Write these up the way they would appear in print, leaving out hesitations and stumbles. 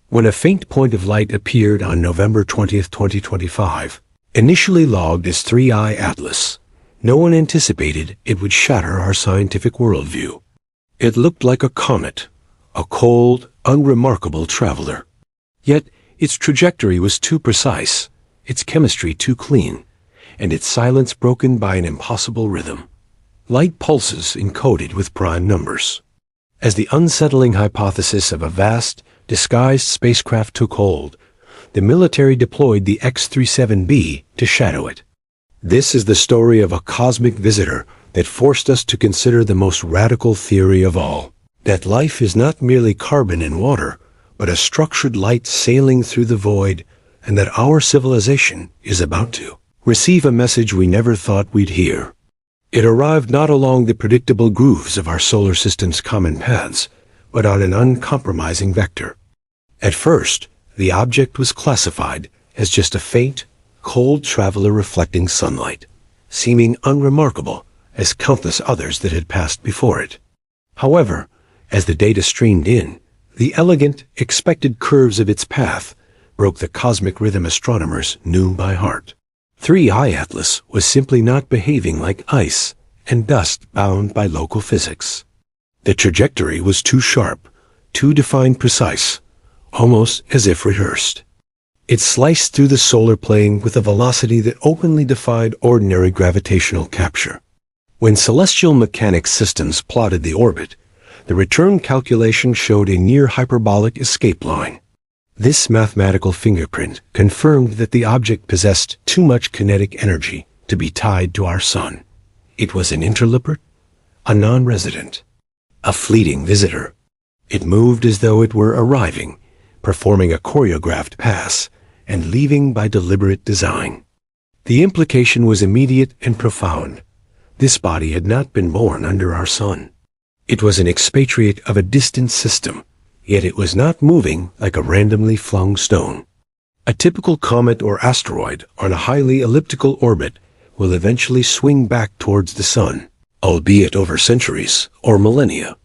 when a faint point of light appeared on November 20th, 2025, initially logged as 3I Atlas. No one anticipated it would shatter our scientific worldview. It looked like a comet, a cold, unremarkable traveler. Yet its trajectory was too precise, its chemistry too clean, and its silence broken by an impossible rhythm. Light pulses encoded with prime numbers. As the unsettling hypothesis of a vast, disguised spacecraft took hold, the military deployed the X-37B to shadow it. This is the story of a cosmic visitor that forced us to consider the most radical theory of all, that life is not merely carbon and water, but a structured light sailing through the void, and that our civilization is about to receive a message we never thought we'd hear. It arrived not along the predictable grooves of our solar system's common paths, but on an uncompromising vector. At first, the object was classified as just a faint, cold traveler reflecting sunlight, seeming unremarkable as countless others that had passed before it. However, as the data streamed in, the elegant, expected curves of its path broke the cosmic rhythm astronomers knew by heart. 3I Atlas was simply not behaving like ice and dust bound by local physics. The trajectory was too sharp, too defined precise, almost as if rehearsed. It sliced through the solar plane with a velocity that openly defied ordinary gravitational capture. When celestial mechanics systems plotted the orbit, the return calculation showed a near hyperbolic escape line. This mathematical fingerprint confirmed that the object possessed too much kinetic energy to be tied to our sun. It was an interloper, a non-resident, a fleeting visitor. It moved as though it were arriving, performing a choreographed pass, and leaving by deliberate design. The implication was immediate and profound. This body had not been born under our sun. It was an expatriate of a distant system, yet it was not moving like a randomly flung stone. A typical comet or asteroid on a highly elliptical orbit will eventually swing back towards the sun, albeit over centuries or millennia.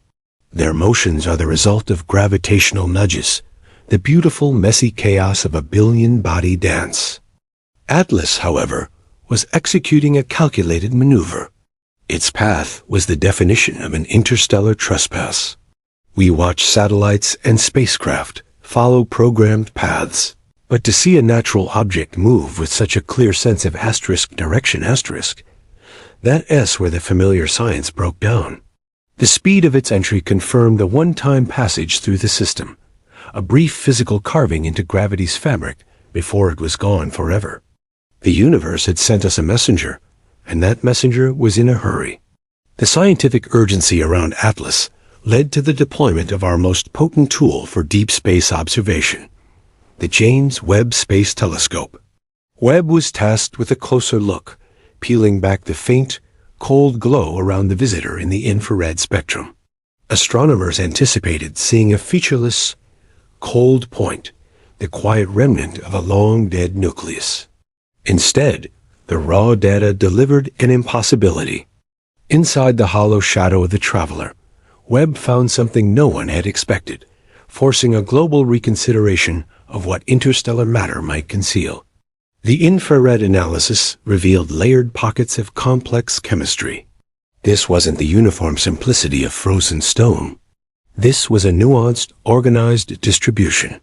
Their motions are the result of gravitational nudges, the beautiful, messy chaos of a billion-body dance. Atlas, however, was executing a calculated maneuver. Its path was the definition of an interstellar trespass. We watch satellites and spacecraft follow programmed paths, but to see a natural object move with such a clear sense of direction, that S where the familiar science broke down. The speed of its entry confirmed a one-time passage through the system, a brief physical carving into gravity's fabric before it was gone forever. The universe had sent us a messenger, and that messenger was in a hurry. The scientific urgency around Atlas led to the deployment of our most potent tool for deep space observation, the James Webb Space Telescope. Webb was tasked with a closer look, peeling back the faint, cold glow around the visitor in the infrared spectrum. Astronomers anticipated seeing a featureless, cold point, the quiet remnant of a long-dead nucleus. Instead, the raw data delivered an impossibility. Inside the hollow shadow of the traveler, Webb found something no one had expected, forcing a global reconsideration of what interstellar matter might conceal. The infrared analysis revealed layered pockets of complex chemistry. This wasn't the uniform simplicity of frozen stone. This was a nuanced, organized distribution.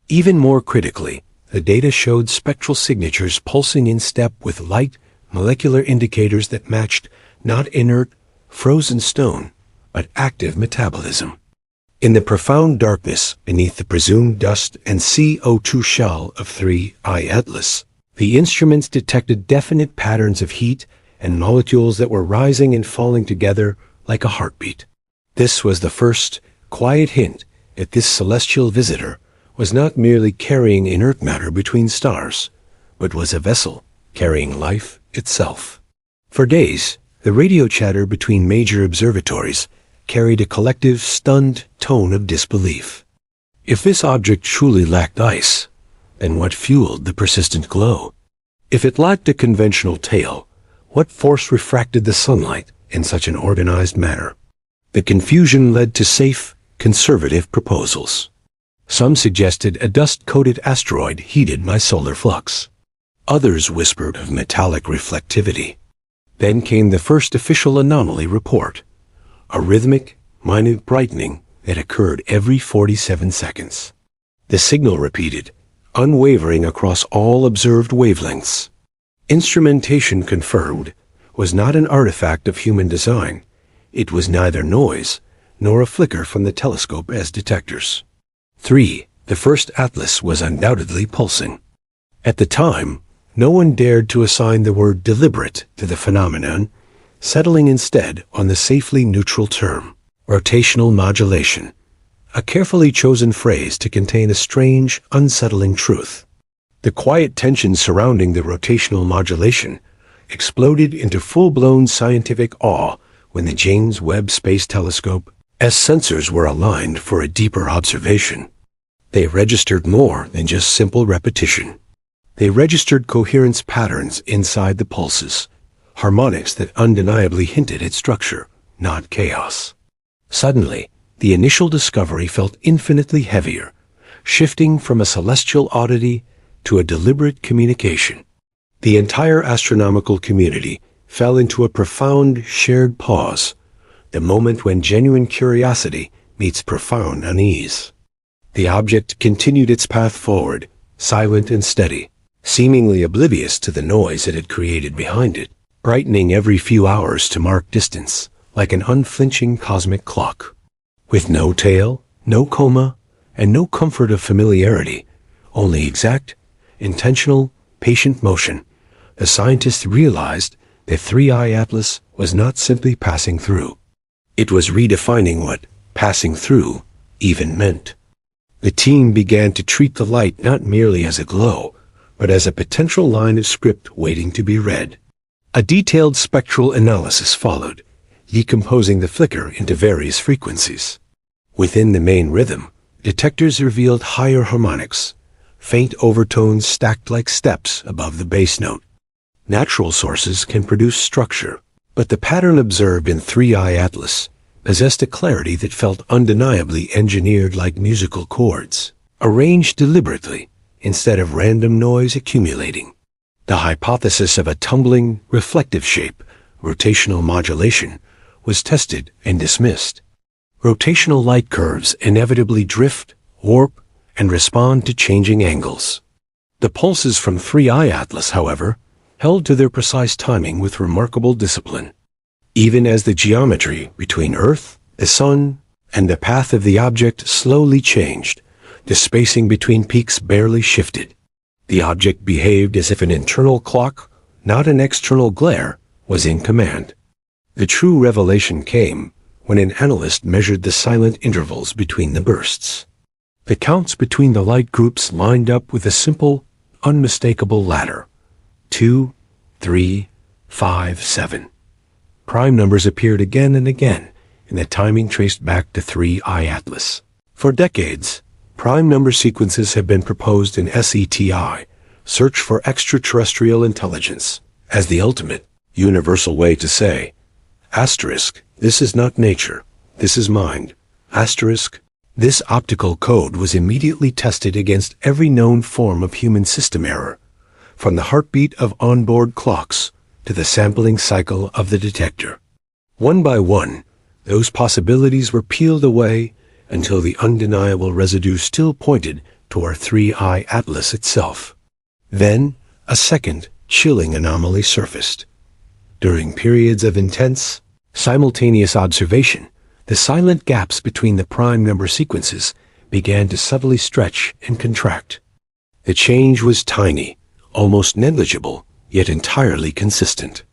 Even more critically, the data showed spectral signatures pulsing in step with light, molecular indicators that matched not inert, frozen stone, but active metabolism. In the profound darkness beneath the presumed dust and CO2 shell of 3I Atlas, the instruments detected definite patterns of heat and molecules that were rising and falling together like a heartbeat. This was the first, quiet hint that this celestial visitor was not merely carrying inert matter between stars, but was a vessel carrying life itself. For days, the radio chatter between major observatories carried a collective, stunned tone of disbelief. If this object truly lacked ice, then what fueled the persistent glow? If it lacked a conventional tail, what force refracted the sunlight in such an organized manner? The confusion led to safe, conservative proposals. Some suggested a dust-coated asteroid heated by solar flux. Others whispered of metallic reflectivity. Then came the first official anomaly report, a rhythmic, minute brightening that occurred every 47 seconds. The signal repeated, unwavering across all observed wavelengths. Instrumentation confirmed was not an artifact of human design. It was neither noise nor a flicker from the telescope as detectors. 3. The first atlas was undoubtedly pulsing. At the time, no one dared to assign the word deliberate to the phenomenon, settling instead on the safely neutral term, rotational modulation, a carefully chosen phrase to contain a strange, unsettling truth. The quiet tension surrounding the rotational modulation exploded into full-blown scientific awe when the James Webb Space Telescope's sensors were aligned for a deeper observation. They registered more than just simple repetition. They registered coherence patterns inside the pulses, harmonics that undeniably hinted at structure, not chaos. Suddenly, the initial discovery felt infinitely heavier, shifting from a celestial oddity to a deliberate communication. The entire astronomical community fell into a profound shared pause, the moment when genuine curiosity meets profound unease. The object continued its path forward, silent and steady, seemingly oblivious to the noise it had created behind it, brightening every few hours to mark distance, like an unflinching cosmic clock. With no tail, no coma, and no comfort of familiarity, only exact, intentional, patient motion, the scientists realized that 3I Atlas was not simply passing through. It was redefining what passing through even meant. The team began to treat the light not merely as a glow, but as a potential line of script waiting to be read. A detailed spectral analysis followed, decomposing the flicker into various frequencies. Within the main rhythm, detectors revealed higher harmonics, faint overtones stacked like steps above the bass note. Natural sources can produce structure, but the pattern observed in 3I Atlas possessed a clarity that felt undeniably engineered like musical chords, arranged deliberately instead of random noise accumulating. The hypothesis of a tumbling, reflective shape, rotational modulation, was tested and dismissed. Rotational light curves inevitably drift, warp, and respond to changing angles. The pulses from 3I Atlas, however, held to their precise timing with remarkable discipline. Even as the geometry between Earth, the Sun, and the path of the object slowly changed, the spacing between peaks barely shifted. The object behaved as if an internal clock, not an external glare, was in command. The true revelation came when an analyst measured the silent intervals between the bursts. The counts between the light groups lined up with a simple, unmistakable ladder. 2, 3, 5, 7. Prime numbers appeared again and again, and the timing traced back to 3I Atlas. For decades, prime number sequences have been proposed in SETI, search for extraterrestrial intelligence, as the ultimate, universal way to say, asterisk, this is not nature, this is mind, asterisk. This optical code was immediately tested against every known form of human system error, from the heartbeat of onboard clocks to the sampling cycle of the detector. One by one, those possibilities were peeled away until the undeniable residue still pointed toward 3I Atlas itself. Then, a second, chilling anomaly surfaced. During periods of intense, simultaneous observation, the silent gaps between the prime number sequences began to subtly stretch and contract. The change was tiny, almost negligible, yet entirely consistent.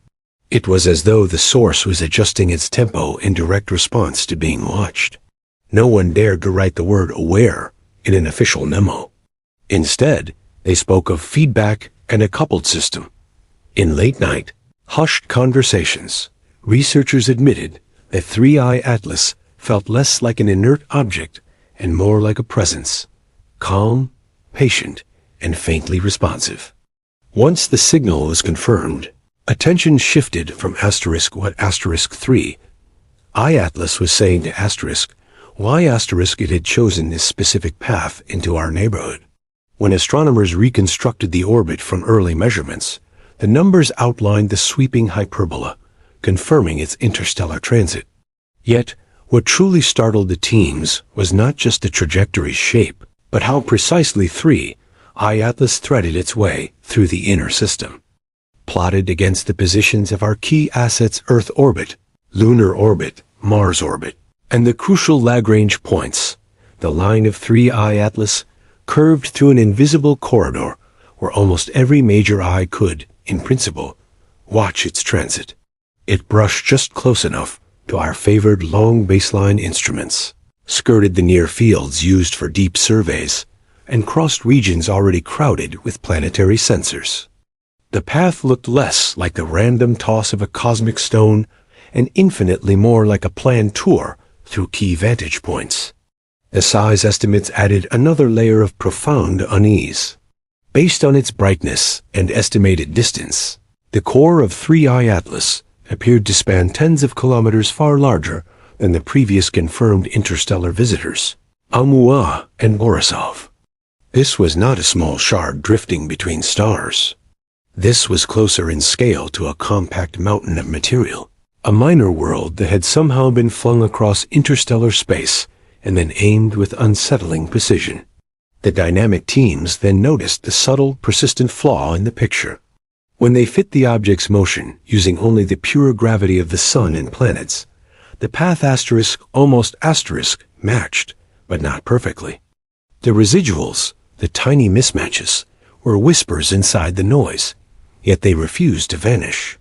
It was as though the source was adjusting its tempo in direct response to being watched. No one dared to write the word aware in an official memo. Instead, they spoke of feedback and a coupled system. In late-night, hushed conversations, researchers admitted that 3I Atlas felt less like an inert object and more like a presence, calm, patient, and faintly responsive. Once the signal was confirmed, attention shifted from *what*3. I Atlas was saying to *, Why asterisk it had chosen this specific path into our neighborhood? When astronomers reconstructed the orbit from early measurements, the numbers outlined the sweeping hyperbola, confirming its interstellar transit. Yet, what truly startled the teams was not just the trajectory's shape, but how precisely 3I Atlas threaded its way through the inner system. Plotted against the positions of our key assets Earth orbit, lunar orbit, Mars orbit, and the crucial Lagrange points, the line of 3I Atlas curved through an invisible corridor where almost every major eye could, in principle, watch its transit. It brushed just close enough to our favored long baseline instruments, skirted the near fields used for deep surveys, and crossed regions already crowded with planetary sensors. The path looked less like the random toss of a cosmic stone and infinitely more like a planned tour through key vantage points. The size estimates added another layer of profound unease. Based on its brightness and estimated distance, the core of 3I Atlas appeared to span tens of kilometers far larger than the previous confirmed interstellar visitors, Oumuamua and Borisov. This was not a small shard drifting between stars. This was closer in scale to a compact mountain of material, a minor world that had somehow been flung across interstellar space and then aimed with unsettling precision. The dynamic teams then noticed the subtle, persistent flaw in the picture. When they fit the object's motion using only the pure gravity of the sun and planets, the path almost matched, but not perfectly. The residuals, the tiny mismatches, were whispers inside the noise, yet they refused to vanish.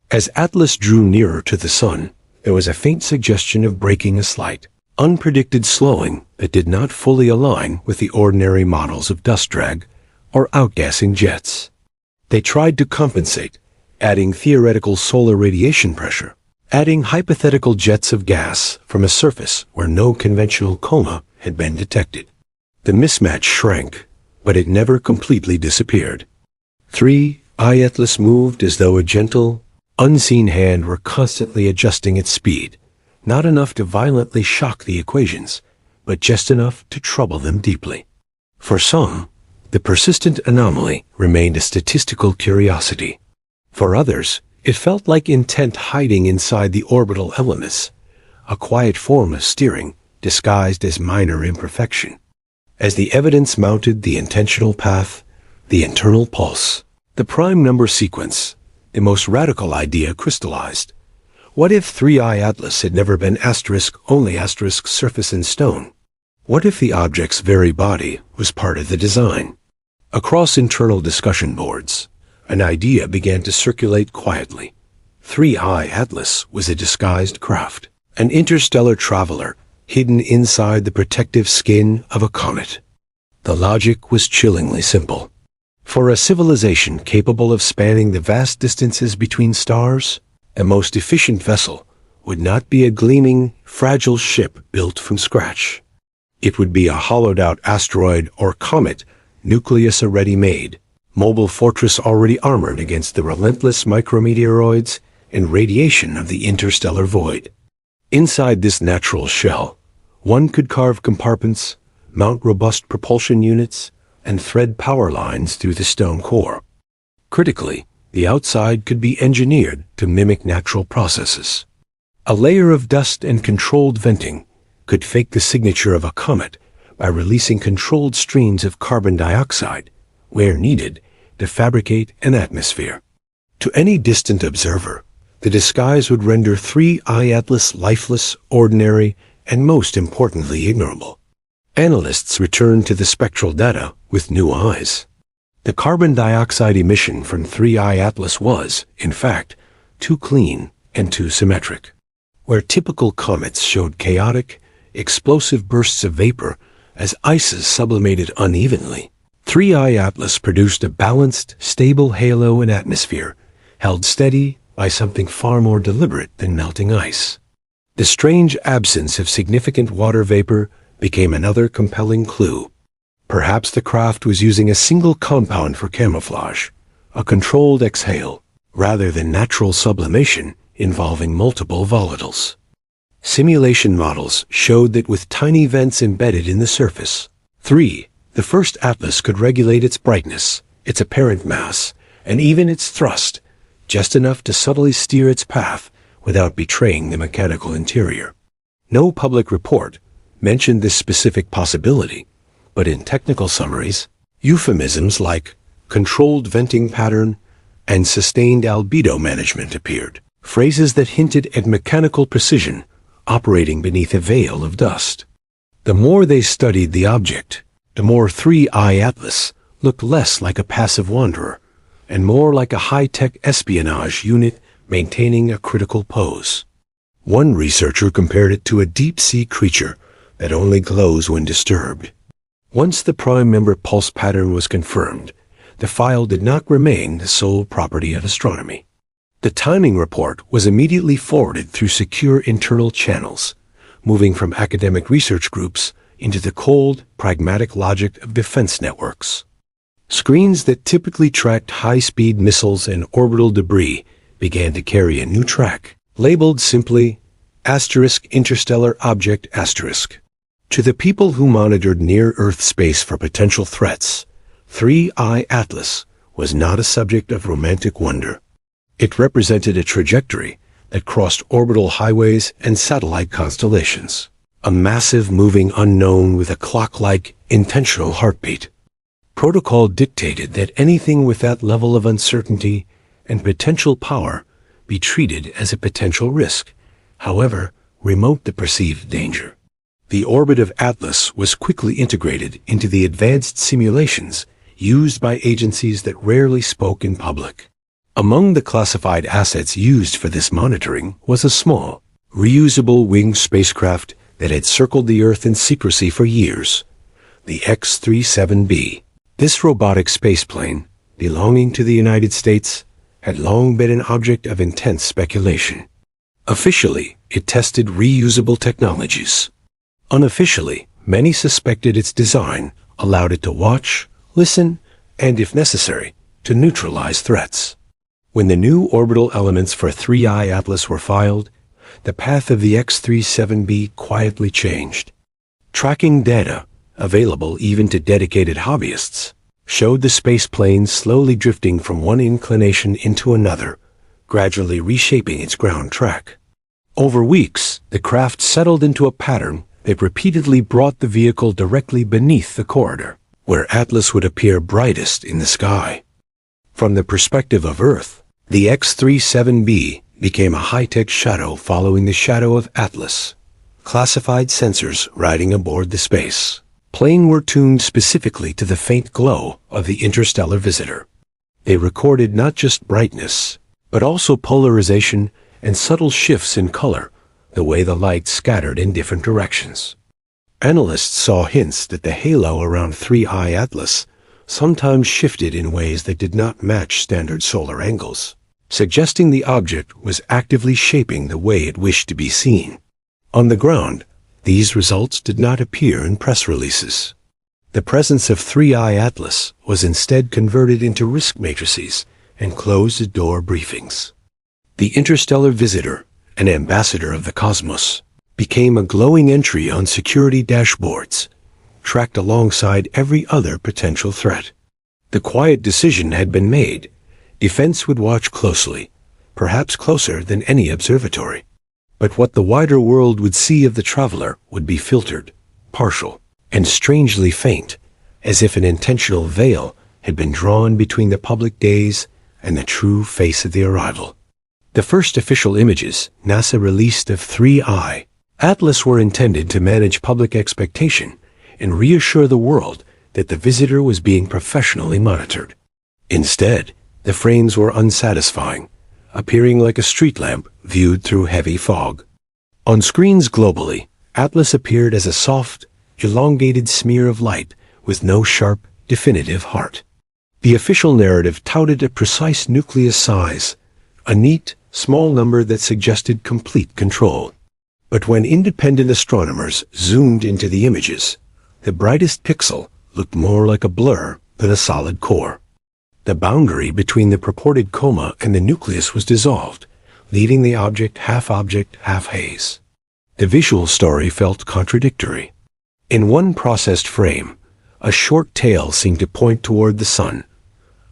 As Atlas drew nearer to the sun, there was a faint suggestion of breaking a slight, unpredicted slowing that did not fully align with the ordinary models of dust drag or outgassing jets. They tried to compensate, adding theoretical solar radiation pressure, adding hypothetical jets of gas from a surface where no conventional coma had been detected. The mismatch shrank, but it never completely disappeared. 3I Atlas moved as though a gentle, unseen hand were constantly adjusting its speed, not enough to violently shock the equations, but just enough to trouble them deeply. For some, the persistent anomaly remained a statistical curiosity. For others, it felt like intent hiding inside the orbital elements, a quiet form of steering disguised as minor imperfection. As the evidence mounted the intentional path, the internal pulse, the prime number sequence, the most radical idea crystallized. What if 3I Atlas had never been only surface and stone? What if the object's very body was part of the design? Across internal discussion boards, an idea began to circulate quietly. 3I Atlas was a disguised craft, an interstellar traveler hidden inside the protective skin of a comet. The logic was chillingly simple. For a civilization capable of spanning the vast distances between stars, a most efficient vessel would not be a gleaming, fragile ship built from scratch. It would be a hollowed-out asteroid or comet, nucleus already made, mobile fortress already armored against the relentless micrometeoroids and radiation of the interstellar void. Inside this natural shell, one could carve compartments, mount robust propulsion units, and thread power lines through the stone core. Critically, the outside could be engineered to mimic natural processes. A layer of dust and controlled venting could fake the signature of a comet by releasing controlled streams of carbon dioxide, where needed, to fabricate an atmosphere. To any distant observer, the disguise would render 3I Atlas lifeless, ordinary, and most importantly ignorable. Analysts returned to the spectral data with new eyes. The carbon dioxide emission from 3I Atlas was, in fact, too clean and too symmetric. Where typical comets showed chaotic, explosive bursts of vapor as ices sublimated unevenly, 3I Atlas produced a balanced, stable halo and atmosphere, held steady by something far more deliberate than melting ice. The strange absence of significant water vapor became another compelling clue. Perhaps the craft was using a single compound for camouflage, a controlled exhale, rather than natural sublimation involving multiple volatiles. Simulation models showed that with tiny vents embedded in the surface. 3. The first atlas could regulate its brightness, its apparent mass, and even its thrust, just enough to subtly steer its path without betraying the mechanical interior. No public report mentioned this specific possibility, but in technical summaries, euphemisms like controlled venting pattern and sustained albedo management appeared, phrases that hinted at mechanical precision operating beneath a veil of dust. The more they studied the object, the more 3I Atlas looked less like a passive wanderer and more like a high-tech espionage unit maintaining a critical pose. One researcher compared it to a deep-sea creature that only glows when disturbed. Once the prime member pulse pattern was confirmed, the file did not remain the sole property of astronomy. The timing report was immediately forwarded through secure internal channels, moving from academic research groups into the cold, pragmatic logic of defense networks. Screens that typically tracked high-speed missiles and orbital debris began to carry a new track, labeled simply *Interstellar Object*. To the people who monitored near-Earth space for potential threats, 3I Atlas was not a subject of romantic wonder. It represented a trajectory that crossed orbital highways and satellite constellations, a massive moving unknown with a clock-like, intentional heartbeat. Protocol dictated that anything with that level of uncertainty and potential power be treated as a potential risk, however remote the perceived danger. The orbit of Atlas was quickly integrated into the advanced simulations used by agencies that rarely spoke in public. Among the classified assets used for this monitoring was a small, reusable winged spacecraft that had circled the Earth in secrecy for years, the X-37B. This robotic spaceplane, belonging to the United States, had long been an object of intense speculation. Officially, it tested reusable technologies. Unofficially, many suspected its design allowed it to watch, listen, and, if necessary, to neutralize threats. When the new orbital elements for 3I Atlas were filed, the path of the X-37B quietly changed. Tracking data, available even to dedicated hobbyists, showed the spaceplane slowly drifting from one inclination into another, gradually reshaping its ground track. Over weeks, the craft settled into a pattern that repeatedly brought the vehicle directly beneath the corridor, where Atlas would appear brightest in the sky. From the perspective of Earth, the X-37B became a high-tech shadow following the shadow of Atlas. Classified sensors riding aboard the space plane were tuned specifically to the faint glow of the interstellar visitor. They recorded not just brightness, but also polarization and subtle shifts in color, the way the light scattered in different directions. Analysts saw hints that the halo around 3I Atlas sometimes shifted in ways that did not match standard solar angles, suggesting the object was actively shaping the way it wished to be seen. On the ground, these results did not appear in press releases. The presence of 3I Atlas was instead converted into risk matrices and closed-door briefings. The interstellar visitor, an ambassador of the cosmos, became a glowing entry on security dashboards, tracked alongside every other potential threat. The quiet decision had been made. Defense would watch closely, perhaps closer than any observatory. But what the wider world would see of the traveler would be filtered, partial, and strangely faint, as if an intentional veil had been drawn between the public gaze and the true face of the arrival. The first official images NASA released of 3I Atlas were intended to manage public expectation and reassure the world that the visitor was being professionally monitored. Instead, the frames were unsatisfying, appearing like a street lamp viewed through heavy fog. On screens globally, Atlas appeared as a soft, elongated smear of light with no sharp, definitive heart. The official narrative touted a precise nucleus size, a neat, small number that suggested complete control. But when independent astronomers zoomed into the images, the brightest pixel looked more like a blur than a solid core. The boundary between the purported coma and the nucleus was dissolved, leaving the object, half haze. The visual story felt contradictory. In one processed frame, a short tail seemed to point toward the sun,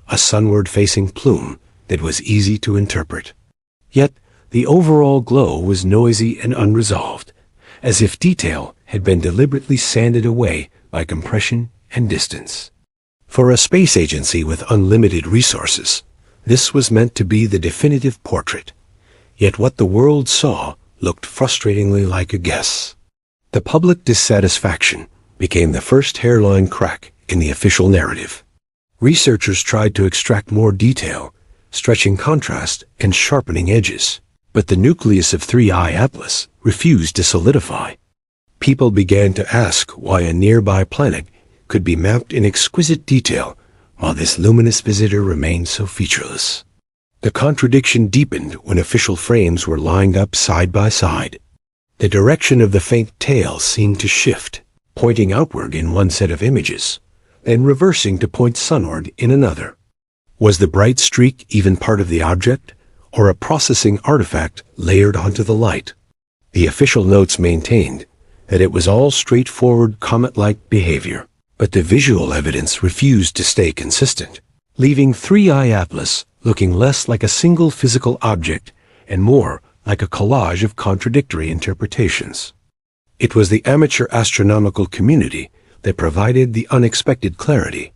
a sunward-facing plume that was easy to interpret. Yet, the overall glow was noisy and unresolved, as if detail had been deliberately sanded away by compression and distance. For a space agency with unlimited resources, this was meant to be the definitive portrait. Yet what the world saw looked frustratingly like a guess. The public dissatisfaction became the first hairline crack in the official narrative. Researchers tried to extract more detail, stretching contrast and sharpening edges. But the nucleus of 3I Atlas refused to solidify. People began to ask why a nearby planet could be mapped in exquisite detail while this luminous visitor remained so featureless. The contradiction deepened when official frames were lined up side by side. The direction of the faint tail seemed to shift, pointing outward in one set of images, then reversing to point sunward in another. Was the bright streak even part of the object, or a processing artifact layered onto the light? The official notes maintained that it was all straightforward comet-like behavior, but the visual evidence refused to stay consistent, leaving 3I Atlas looking less like a single physical object and more like a collage of contradictory interpretations. It was the amateur astronomical community that provided the unexpected clarity.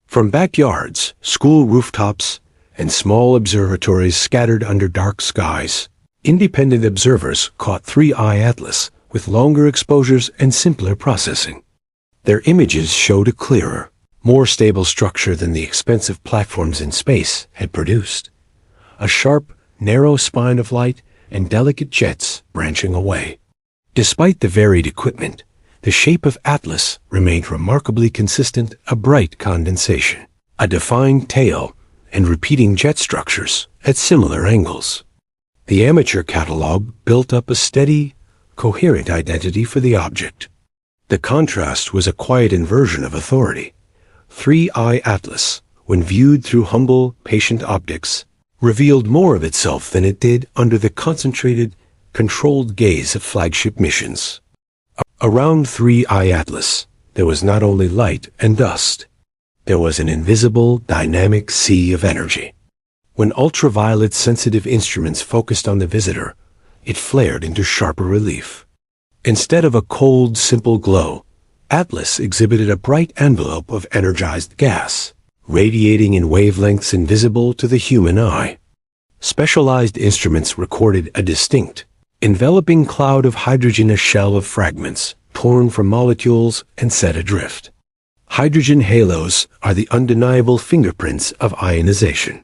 From backyards, school rooftops, and small observatories scattered under dark skies, independent observers caught 3I Atlas with longer exposures and simpler processing. Their images showed a clearer, more stable structure than the expensive platforms in space had produced. A sharp, narrow spine of light and delicate jets branching away. Despite the varied equipment, the shape of Atlas remained remarkably consistent, a bright condensation, a defined tail, and repeating jet structures at similar angles. The amateur catalog built up a steady, coherent identity for the object. The contrast was a quiet inversion of authority. 3I Atlas, when viewed through humble, patient optics, revealed more of itself than it did under the concentrated, controlled gaze of flagship missions. Around 3I Atlas, there was not only light and dust. There was an invisible, dynamic sea of energy. When ultraviolet sensitive instruments focused on the visitor, it flared into sharper relief. Instead of a cold, simple glow, Atlas exhibited a bright envelope of energized gas, radiating in wavelengths invisible to the human eye. Specialized instruments recorded a distinct, enveloping cloud of hydrogen, a shell of fragments torn from molecules and set adrift. Hydrogen halos are the undeniable fingerprints of ionization.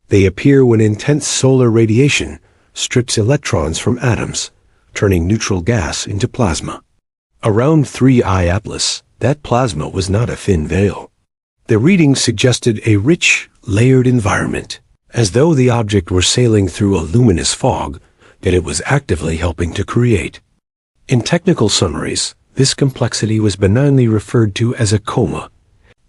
They appear when intense solar radiation strips electrons from atoms, turning neutral gas into plasma. Around 3I Atlas, that plasma was not a thin veil. The readings suggested a rich, layered environment, as though the object were sailing through a luminous fog that it was actively helping to create. In technical summaries, this complexity was benignly referred to as a coma,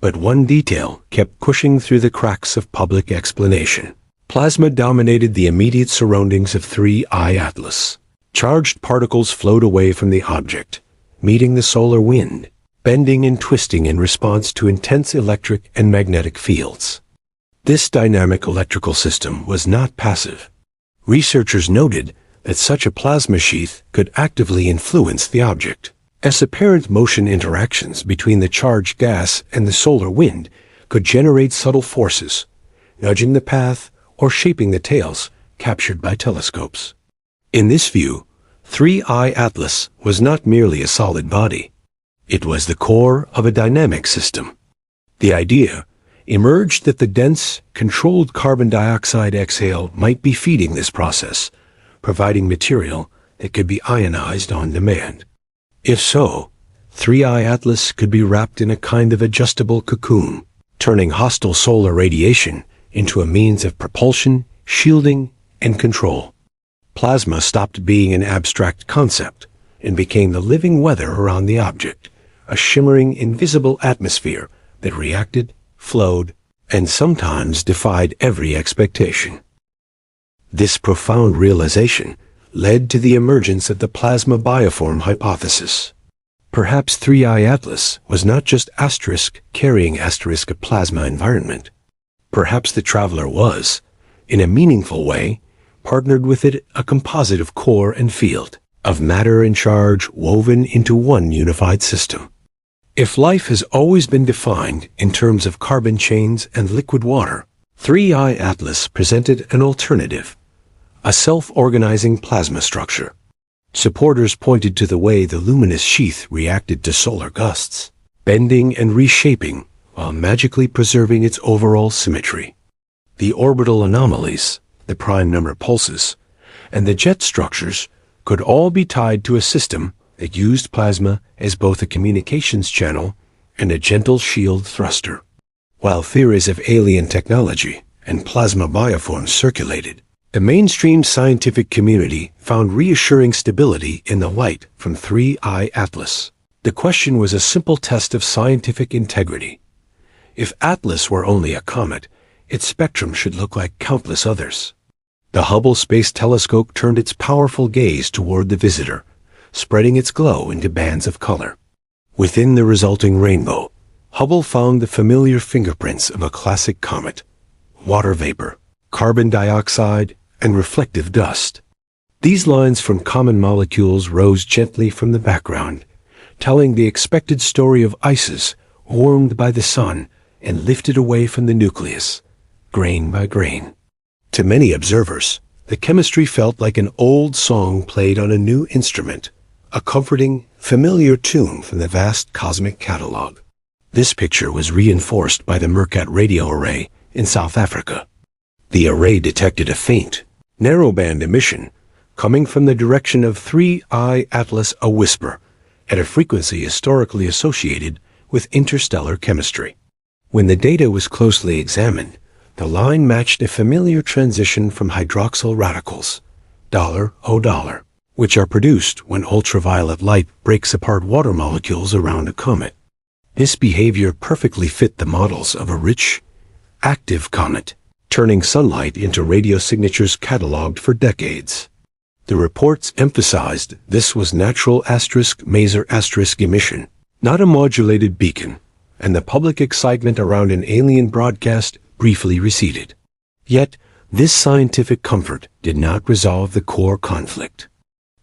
but one detail kept pushing through the cracks of public explanation. Plasma dominated the immediate surroundings of 3I Atlas. Charged particles flowed away from the object, meeting the solar wind, bending and twisting in response to intense electric and magnetic fields. This dynamic electrical system was not passive. Researchers noted that such a plasma sheath could actively influence the object, as apparent motion interactions between the charged gas and the solar wind could generate subtle forces, nudging the path or shaping the tails captured by telescopes. In this view, 3I Atlas was not merely a solid body. It was the core of a dynamic system. The idea emerged that the dense, controlled carbon dioxide exhale might be feeding this process, providing material that could be ionized on demand. If so, 3I Atlas could be wrapped in a kind of adjustable cocoon, turning hostile solar radiation into a means of propulsion, shielding, and control. Plasma stopped being an abstract concept and became the living weather around the object, a shimmering, invisible atmosphere that reacted, flowed, and sometimes defied every expectation. This profound realization led to the emergence of the plasma bioform hypothesis. Perhaps 3I Atlas was not just asterisk carrying asterisk a plasma environment. Perhaps the traveler was, in a meaningful way, partnered with it a composite of core and field, of matter and charge woven into one unified system. If life has always been defined in terms of carbon chains and liquid water, 3I Atlas presented an alternative, a self-organizing plasma structure. Supporters pointed to the way the luminous sheath reacted to solar gusts, bending and reshaping while magically preserving its overall symmetry. The orbital anomalies, the prime number pulses, and the jet structures could all be tied to a system that used plasma as both a communications channel and a gentle shield thruster. While theories of alien technology and plasma bioforms circulated, the mainstream scientific community found reassuring stability in the light from 3I Atlas. The question was a simple test of scientific integrity. If Atlas were only a comet, its spectrum should look like countless others. The Hubble Space Telescope turned its powerful gaze toward the visitor, spreading its glow into bands of color. Within the resulting rainbow, Hubble found the familiar fingerprints of a classic comet: water vapor, carbon dioxide, and reflective dust. These lines from common molecules rose gently from the background, telling the expected story of ices warmed by the sun and lifted away from the nucleus, grain by grain. To many observers, the chemistry felt like an old song played on a new instrument, a comforting, familiar tune from the vast cosmic catalog. This picture was reinforced by the Mercat radio array in South Africa. The array detected a faint, narrowband emission coming from the direction of 3I Atlas, a whisper, at a frequency historically associated with interstellar chemistry. When the data was closely examined, the line matched a familiar transition from hydroxyl radicals, $O, which are produced when ultraviolet light breaks apart water molecules around a comet. This behavior perfectly fit the models of a rich, active comet, turning sunlight into radio signatures cataloged for decades. The reports emphasized this was natural maser emission, not a modulated beacon, and the public excitement around an alien broadcast briefly receded. Yet, this scientific comfort did not resolve the core conflict.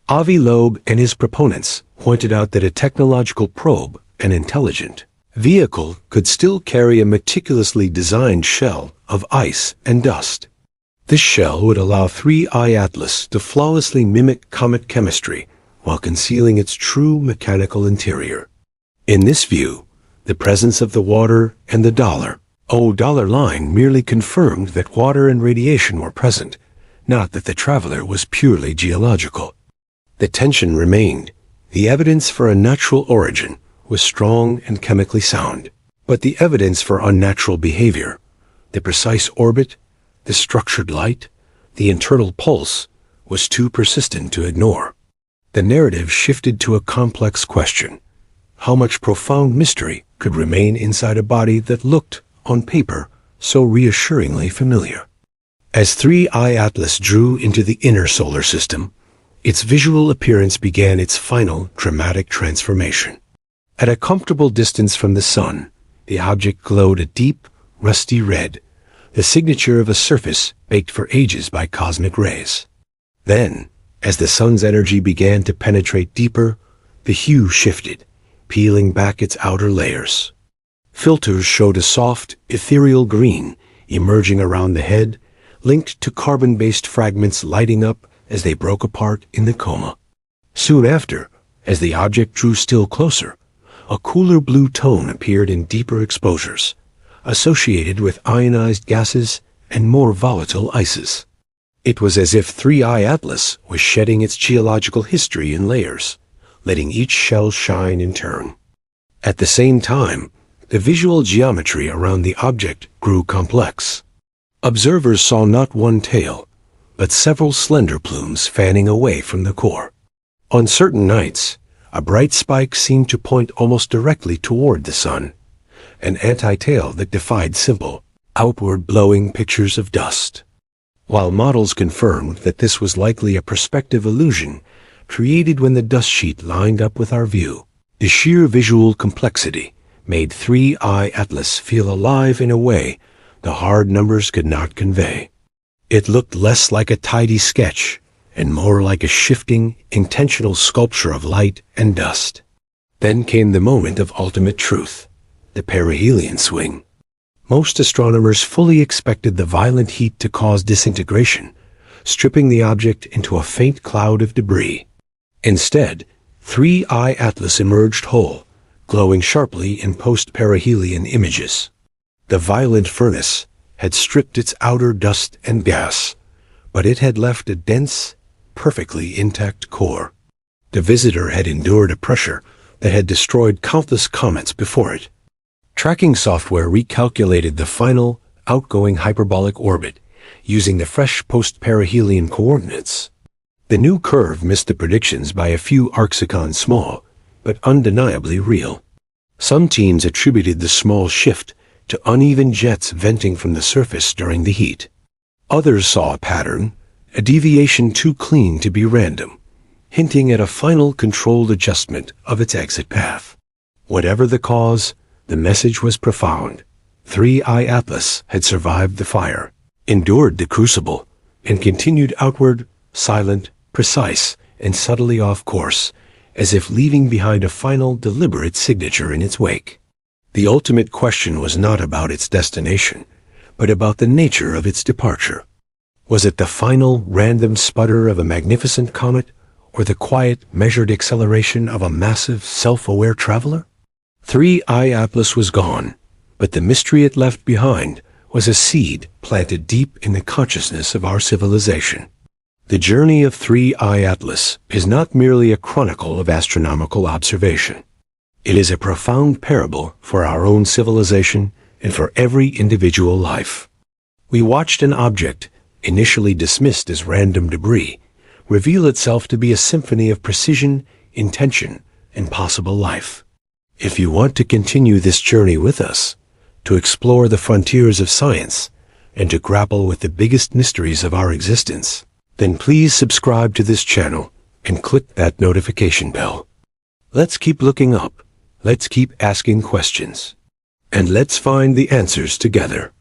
Avi Loeb and his proponents pointed out that a technological probe, an intelligent vehicle, could still carry a meticulously designed shell of ice and dust. This shell would allow 3I Atlas to flawlessly mimic comet chemistry while concealing its true mechanical interior. In this view, the presence of the water and the $O line merely confirmed that water and radiation were present, not that the traveler was purely geological. The tension remained. The evidence for a natural origin was strong and chemically sound, but the evidence for unnatural behavior, the precise orbit, the structured light, the internal pulse, was too persistent to ignore. The narrative shifted to a complex question: how much profound mystery could remain inside a body that looked, on paper, so reassuringly familiar? As 3I Atlas drew into the inner solar system, its visual appearance began its final dramatic transformation. At a comfortable distance from the sun, the object glowed a deep, rusty red, the signature of a surface baked for ages by cosmic rays. Then, as the sun's energy began to penetrate deeper, the hue shifted, peeling back its outer layers. Filters showed a soft, ethereal green emerging around the head, linked to carbon-based fragments lighting up as they broke apart in the coma. Soon after, as the object drew still closer, a cooler blue tone appeared in deeper exposures, associated with ionized gases and more volatile ices. It was as if 3I Atlas was shedding its geological history in layers, letting each shell shine in turn. At the same time, the visual geometry around the object grew complex. Observers saw not one tail, but several slender plumes fanning away from the core. On certain nights, a bright spike seemed to point almost directly toward the sun, an anti-tail that defied simple, outward blowing pictures of dust. while models confirmed that this was likely a perspective illusion created when the dust sheet lined up with our view. The sheer visual complexity made 3I Atlas feel alive in a way the hard numbers could not convey. It looked less like a tidy sketch and more like a shifting, intentional sculpture of light and dust. Then came the moment of ultimate truth, the perihelion swing. Most astronomers fully expected the violent heat to cause disintegration, stripping the object into a faint cloud of debris. Instead, 3I Atlas emerged whole, glowing sharply in post-perihelion images. The violent furnace had stripped its outer dust and gas, but it had left a dense, perfectly intact core. The visitor had endured a pressure that had destroyed countless comets before it. Tracking software recalculated the final, outgoing hyperbolic orbit using the fresh post-perihelion coordinates. The new curve missed the predictions by a few arcsecons small, but undeniably real. Some teams attributed the small shift to uneven jets venting from the surface during the heat. Others saw a pattern, a deviation too clean to be random, hinting at a final controlled adjustment of its exit path. Whatever the cause, the message was profound. 3I Atlas had survived the fire, endured the crucible, and continued outward, silent, precise, and subtly off course, as if leaving behind a final, deliberate signature in its wake. The ultimate question was not about its destination, but about the nature of its departure. Was it the final, random sputter of a magnificent comet, or the quiet, measured acceleration of a massive, self-aware traveler? 3I Atlas was gone, but the mystery it left behind was a seed planted deep in the consciousness of our civilization. The journey of 3I Atlas is not merely a chronicle of astronomical observation. It is a profound parable for our own civilization and for every individual life. We watched an object, initially dismissed as random debris, reveal itself to be a symphony of precision, intention, and possible life. If you want to continue this journey with us, to explore the frontiers of science, and to grapple with the biggest mysteries of our existence, then please subscribe to this channel and click that notification bell. Let's keep looking up. Let's keep asking questions. And let's find the answers together.